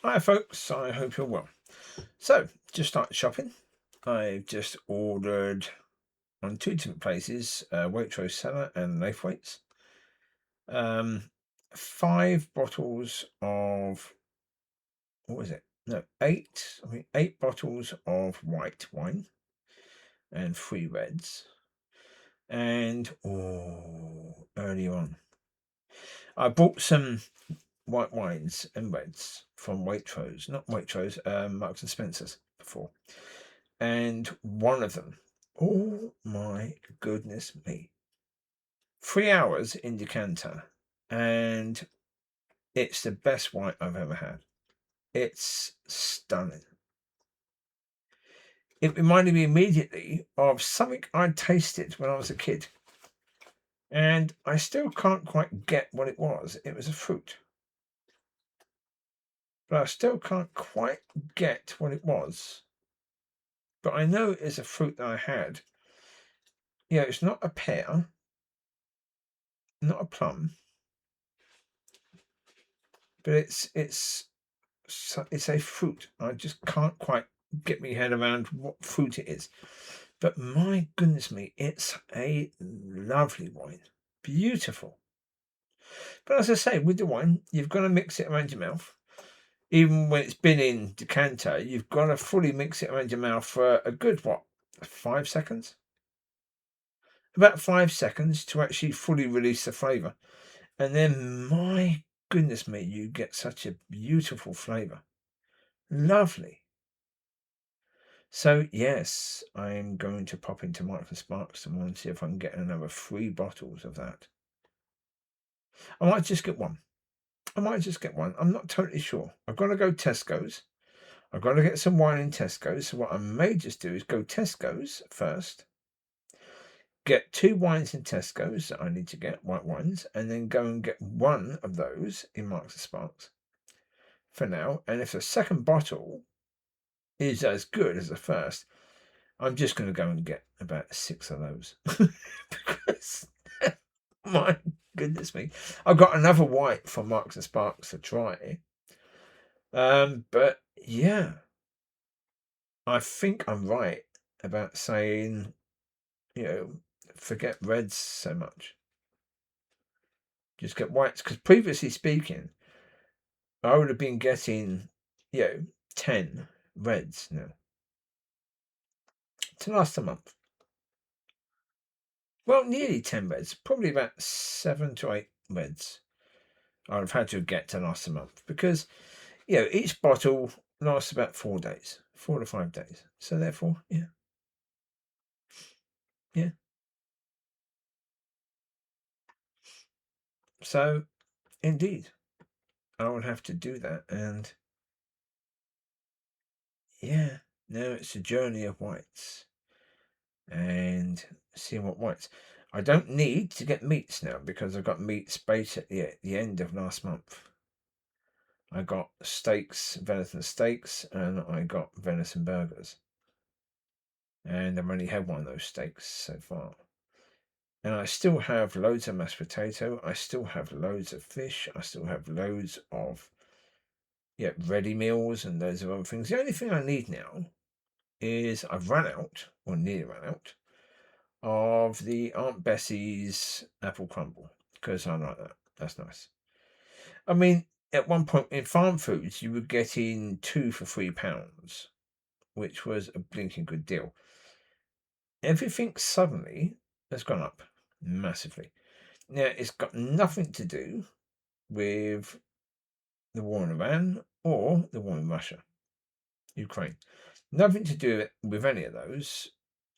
Hi folks, I hope you're well. So, just started shopping. I've just ordered on two different places, Waitrose Cellar and Lifewaits. 5 bottles of, what was it? No, eight. I think 8 bottles of white wine and 3 reds. And earlier on, I bought some white wines and reds from Waitrose, not Waitrose, Marks and Spencer's before. And one of them, oh my goodness me, 3 hours in decanter, and it's the best white I've ever had. It's stunning. It reminded me immediately of something I'd tasted when I was a kid, and I still can't quite get what it was. It was a fruit, but I still can't quite get what it was. But I know it's a fruit that I had. Yeah, it's not a pear, not a plum, but it's a fruit. I just can't quite get my head around what fruit it is. But my goodness me, it's a lovely wine. Beautiful. But as I say, with the wine, you've got to mix it around your mouth. Even when it's been in decanter, you've got to fully mix it around your mouth for a good, 5 seconds? About 5 seconds to actually fully release the flavour. And then, my goodness me, you get such a beautiful flavour. Lovely. So, yes, I'm going to pop into Marks and Sparks tomorrow and see if I can get another 3 bottles of that. I might just get one. I'm not totally sure. I've got to go Tesco's. I've got to get some wine in Tesco's. So what I may just do is go Tesco's first, get 2 wines in Tesco's that I need to get, white wines, and then go and get one of those in Marks and Sparks for now. And if the second bottle is as good as the first, I'm just going to go and get about 6 of those. Because, my goodness me, I've got another white from Marks and Sparks to try. But yeah, I think I'm right about saying, forget reds so much. Just get whites. Because previously speaking, I would have been getting, 10 reds now to last a month. Well, nearly 10 reds, probably about 7 to 8 reds I'd have had to get to last a month, because each bottle lasts about 4 days, 4 to 5 days. So therefore, yeah. So indeed, I would have to do that, and yeah, now it's a journey of whites and seeing what whites. I don't need to get meats now because I've got meat space at the end of last month. I got steaks, venison steaks, and I got venison burgers. And I've only had one of those steaks so far. And I still have loads of mashed potato. I still have loads of fish. I still have loads of ready meals and loads of other things. The only thing I need now is I've run out, or nearly run out, of the Aunt Bessie's apple crumble, because I like that. That's nice. I mean, at one point in farm foods, you were getting 2 for £3, which was a blinking good deal. Everything suddenly has gone up massively. Now, it's got nothing to do with the war in Iran or the war in Russia, Ukraine. Nothing to do with any of those.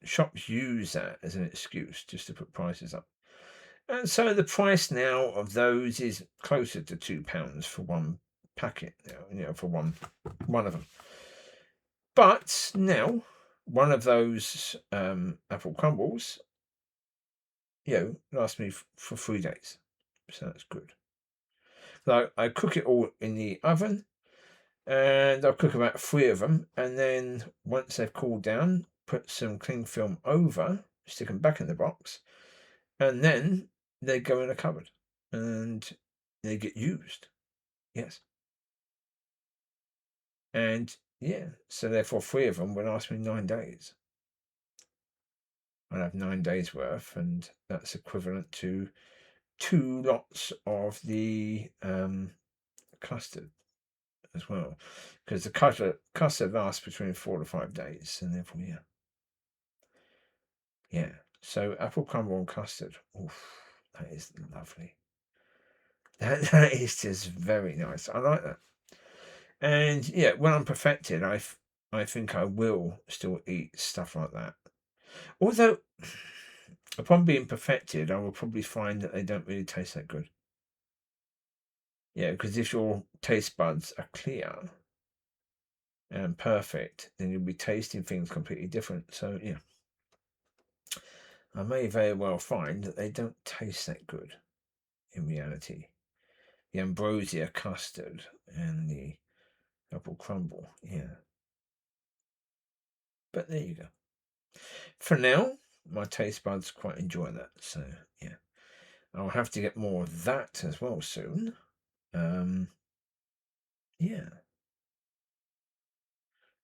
Shops use that as an excuse just to put prices up. And so the price now of those is closer to £2 for one packet now, for one of them. But now, one of those apple crumbles, lasts me for 3 days. So that's good. So I cook it all in the oven, and I'll cook about 3 of them. And then once they've cooled down, put some cling film over, stick them back in the box, and then they go in a cupboard and they get used. Yes. And yeah, so therefore 3 of them will last me 9 days. I'll have 9 days worth, and that's equivalent to 2 lots of the custard as well, because the custard lasts between 4 to 5 days, and therefore yeah. So apple crumble and custard, oof, that is lovely. That is just very nice. I like that. And yeah, when I'm perfected, I think I will still eat stuff like that. Although, upon being perfected, I will probably find that they don't really taste that good. Yeah, because if your taste buds are clear and perfect, then you'll be tasting things completely different. So yeah, I may very well find that they don't taste that good in reality. The ambrosia custard and the apple crumble, yeah. But there you go. For now, my taste buds quite enjoy that. So yeah, I'll have to get more of that as well soon. Yeah,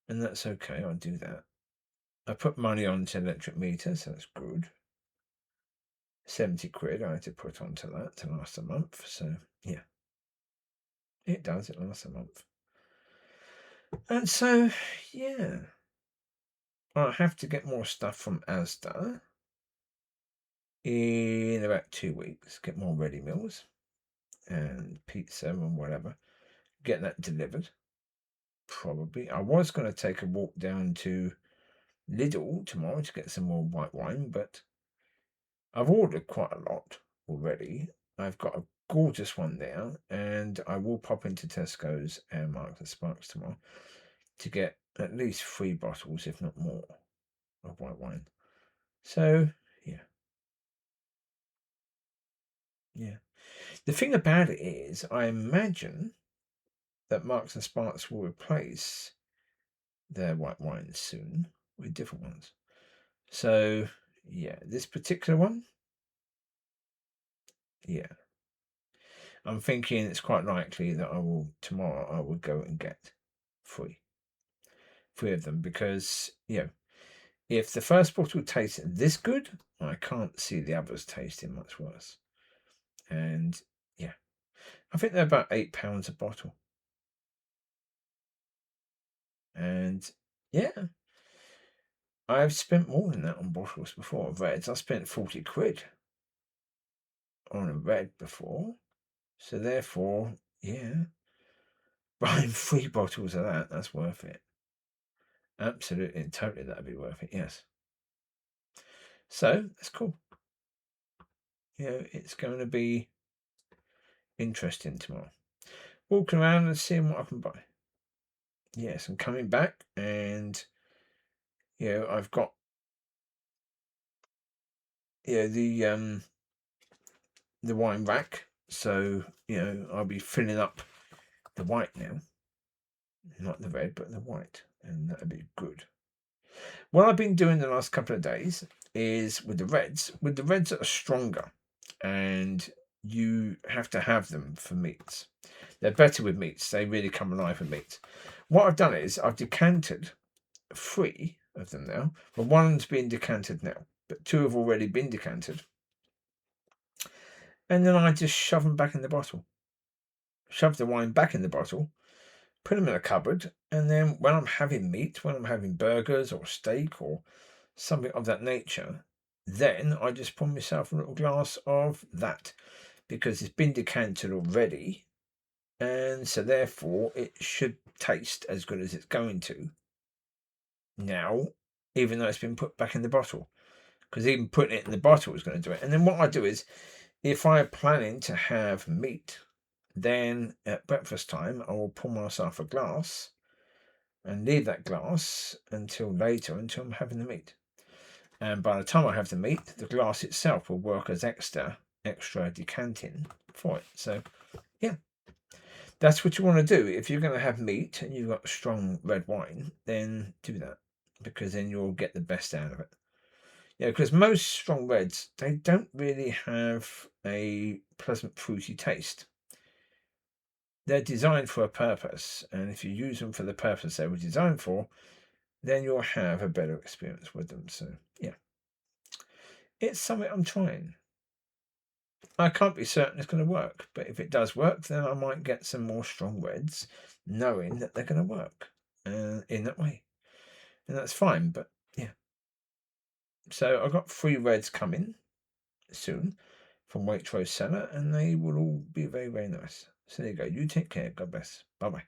and that's okay. I'll do that. I put money onto electric meter, so that's good. 70 quid I had to put onto that to last a month. So yeah, it does. It lasts a month. And so yeah, I'll have to get more stuff from Asda in about 2 weeks. Get more ready meals and pizza and whatever. Get that delivered. Probably. I was going to take a walk down to Lidl tomorrow to get some more white wine, but I've ordered quite a lot already. I've got a gorgeous one there, and I will pop into Tesco's and Marks and Sparks tomorrow to get at least 3 bottles, if not more, of white wine. So, yeah. The thing about it is, I imagine that Marks and Sparks will replace their white wines soon with different ones. So, yeah, this particular one, yeah. I'm thinking it's quite likely that tomorrow I will go and get 3 of them, because if the first bottle tastes this good, I can't see the others tasting much worse. And yeah, I think they're about £8 a bottle. And yeah, I've spent more than that on bottles before. Reds, I spent 40 quid on a red before. So therefore, yeah, buying 3 bottles of that's worth it. Absolutely and totally, that'd be worth it, yes. So that's cool. It's going to be interesting tomorrow. Walking around and seeing what I can buy. Yes, I'm coming back, and I've got the wine rack. So I'll be filling up the white now, not the red, but the white, and that'll be good. What I've been doing the last couple of days is with the reds that are stronger, and you have to have them for meats. They're better with meats. They really come alive with meats. What I've done is I've decanted 3 of them now. Well, one's been decanted now, but 2 have already been decanted. And then I just shove them back in the bottle. Shove the wine back in the bottle, put them in a cupboard, and then when I'm having meat, when I'm having burgers or steak or something of that nature, then I just pour myself a little glass of that, because it's been decanted already, and so therefore it should taste as good as it's going to now, even though it's been put back in the bottle, because even putting it in the bottle is going to do it. And then what I do is, if I'm planning to have meat, then at breakfast time I will pour myself a glass and leave that glass until later, until I'm having the meat. And by the time I have the meat, the glass itself will work as extra decanting for it. So yeah, that's what you want to do. If you're going to have meat and you've got strong red wine, then do that, because then you'll get the best out of it. Yeah, because most strong reds, they don't really have a pleasant fruity taste. they're designed for a purpose, and if you use them for the purpose they were designed for, then you'll have a better experience with them. So yeah, it's something I'm trying. I can't be certain it's going to work, but if it does work, then I might get some more strong reds, knowing that they're going to work in that way, and that's fine. But yeah, so I've got 3 reds coming soon from Waitrose Cellar, and they will all be very, very nice. So there you go. You take care. God bless. Bye bye.